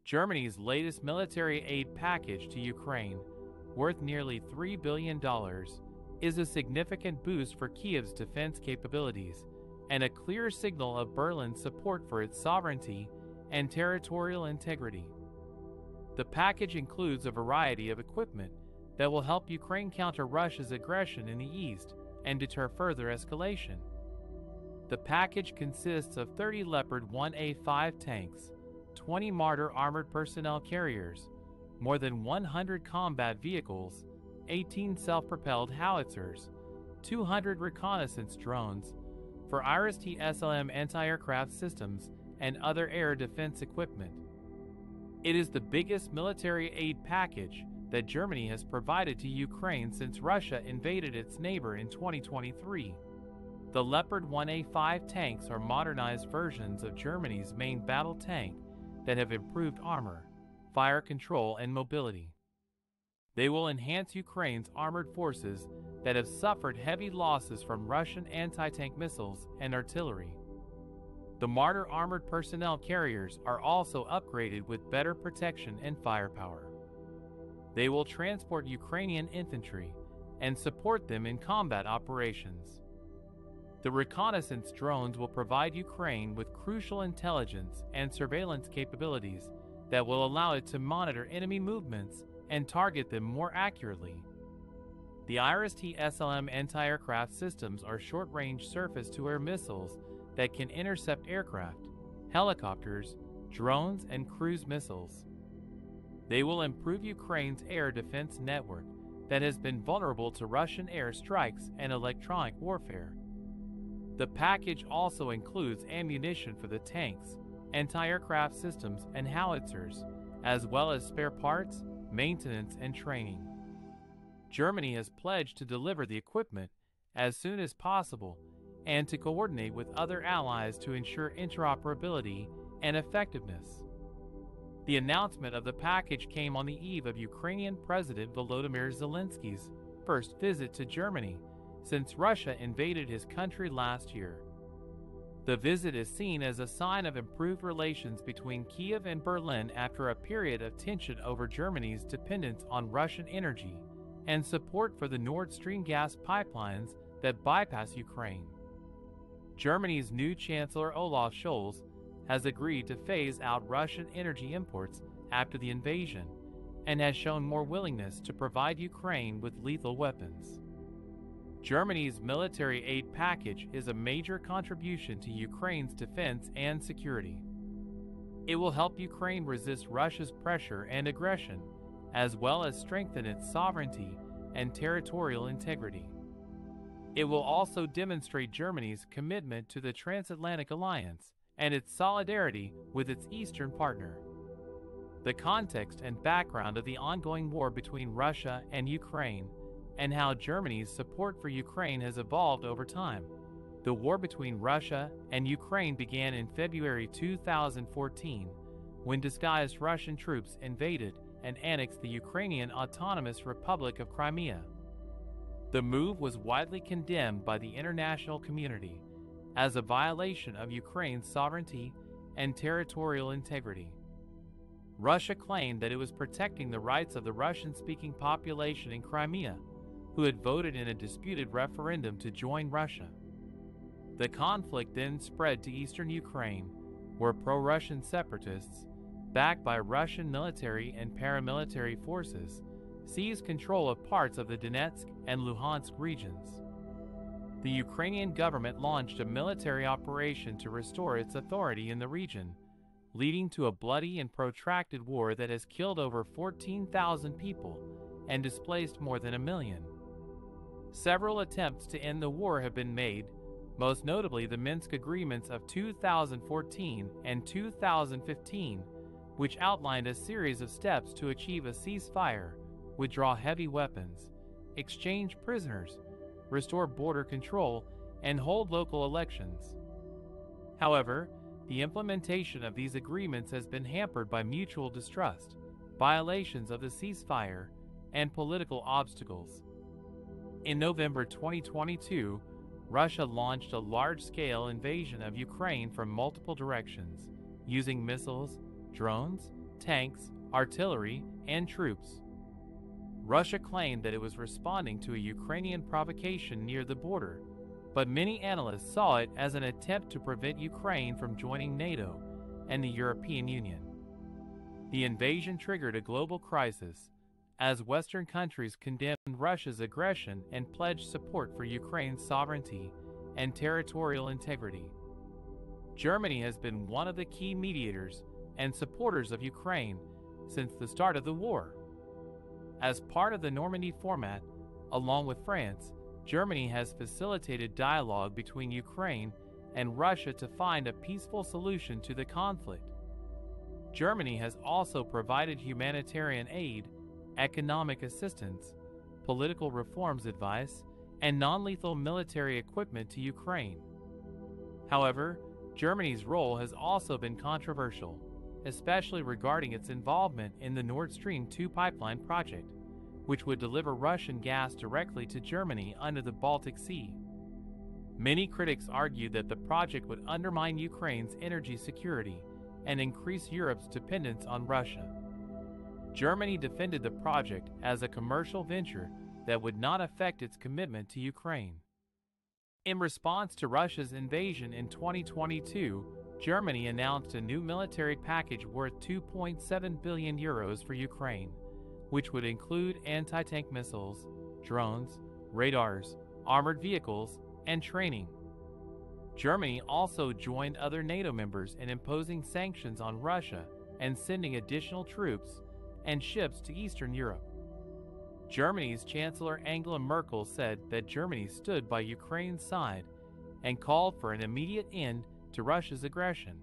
Germany's latest military aid package to Ukraine, worth nearly $3 billion, is a significant boost for Kiev's defense capabilities and a clear signal of Berlin's support for its sovereignty and territorial integrity. The package includes a variety of equipment that will help Ukraine counter Russia's aggression in the east and deter further escalation. The package consists of 30 Leopard 1A5 tanks, 20 Marder armored personnel carriers, more than 100 combat vehicles, 18 self-propelled howitzers, 200 reconnaissance drones, for IRIS-T SLM anti-aircraft systems, and other air defense equipment. It is the biggest military aid package that Germany has provided to Ukraine since Russia invaded its neighbor in 2023. The Leopard 1A5 tanks are modernized versions of Germany's main battle tank that have improved armor, fire control, and mobility. They will enhance Ukraine's armored forces that have suffered heavy losses from Russian anti-tank missiles and artillery. The Marder armored personnel carriers are also upgraded with better protection and firepower. They will transport Ukrainian infantry and support them in combat operations. The reconnaissance drones will provide Ukraine with crucial intelligence and surveillance capabilities that will allow it to monitor enemy movements and target them more accurately. The IRIS-T SLM anti-aircraft systems are short-range surface-to-air missiles that can intercept aircraft, helicopters, drones, and cruise missiles. They will improve Ukraine's air defense network that has been vulnerable to Russian air strikes and electronic warfare. The package also includes ammunition for the tanks, anti-aircraft systems, and howitzers, as well as spare parts, maintenance, and training. Germany has pledged to deliver the equipment as soon as possible and to coordinate with other allies to ensure interoperability and effectiveness. The announcement of the package came on the eve of Ukrainian President Volodymyr Zelensky's first visit to Germany since Russia invaded his country last year. The visit is seen as a sign of improved relations between Kiev and Berlin after a period of tension over Germany's dependence on Russian energy and support for the Nord Stream gas pipelines that bypass Ukraine. Germany's new Chancellor Olaf Scholz has agreed to phase out Russian energy imports after the invasion and has shown more willingness to provide Ukraine with lethal weapons. Germany's military aid package is a major contribution to Ukraine's defense and security. It will help Ukraine resist Russia's pressure and aggression, as well as strengthen its sovereignty and territorial integrity. It will also demonstrate Germany's commitment to the transatlantic alliance and its solidarity with its eastern partner. The context and background of the ongoing war between Russia and Ukraine and how Germany's support for Ukraine has evolved over time. The war between Russia and Ukraine began in February 2014, when disguised Russian troops invaded and annexed the Ukrainian Autonomous Republic of Crimea. The move was widely condemned by the international community as a violation of Ukraine's sovereignty and territorial integrity. Russia claimed that it was protecting the rights of the Russian-speaking population in Crimea, who had voted in a disputed referendum to join Russia. The conflict then spread to eastern Ukraine, where pro-Russian separatists, backed by Russian military and paramilitary forces, seized control of parts of the Donetsk and Luhansk regions. The Ukrainian government launched a military operation to restore its authority in the region, leading to a bloody and protracted war that has killed over 14,000 people and displaced more than 1 million. Several attempts to end the war have been made, most notably the Minsk Agreements of 2014 and 2015, which outlined a series of steps to achieve a ceasefire, withdraw heavy weapons, exchange prisoners, restore border control, and hold local elections. However, the implementation of these agreements has been hampered by mutual distrust, violations of the ceasefire, and political obstacles. In November 2022, Russia launched a large-scale invasion of Ukraine from multiple directions, using missiles, drones, tanks, artillery, and troops. Russia claimed that it was responding to a Ukrainian provocation near the border, but many analysts saw it as an attempt to prevent Ukraine from joining NATO and the European Union. The invasion triggered a global crisis, as Western countries condemned Russia's aggression and pledged support for Ukraine's sovereignty and territorial integrity. Germany has been one of the key mediators and supporters of Ukraine since the start of the war. As part of the Normandy format, along with France, Germany has facilitated dialogue between Ukraine and Russia to find a peaceful solution to the conflict. Germany has also provided humanitarian aid, economic assistance, political reforms advice, and non-lethal military equipment to Ukraine. However, Germany's role has also been controversial, especially regarding its involvement in the Nord Stream 2 pipeline project, which would deliver Russian gas directly to Germany under the Baltic Sea. Many critics argue that the project would undermine Ukraine's energy security and increase Europe's dependence on Russia. Germany defended the project as a commercial venture that would not affect its commitment to Ukraine. In response to Russia's invasion in 2022, Germany announced a new military package worth 2.7 billion euros for Ukraine, which would include anti-tank missiles, drones, radars, armored vehicles, and training. Germany also joined other NATO members in imposing sanctions on Russia and sending additional troops and ships to Eastern Europe. Germany's Chancellor Angela Merkel said that Germany stood by Ukraine's side and called for an immediate end to Russia's aggression.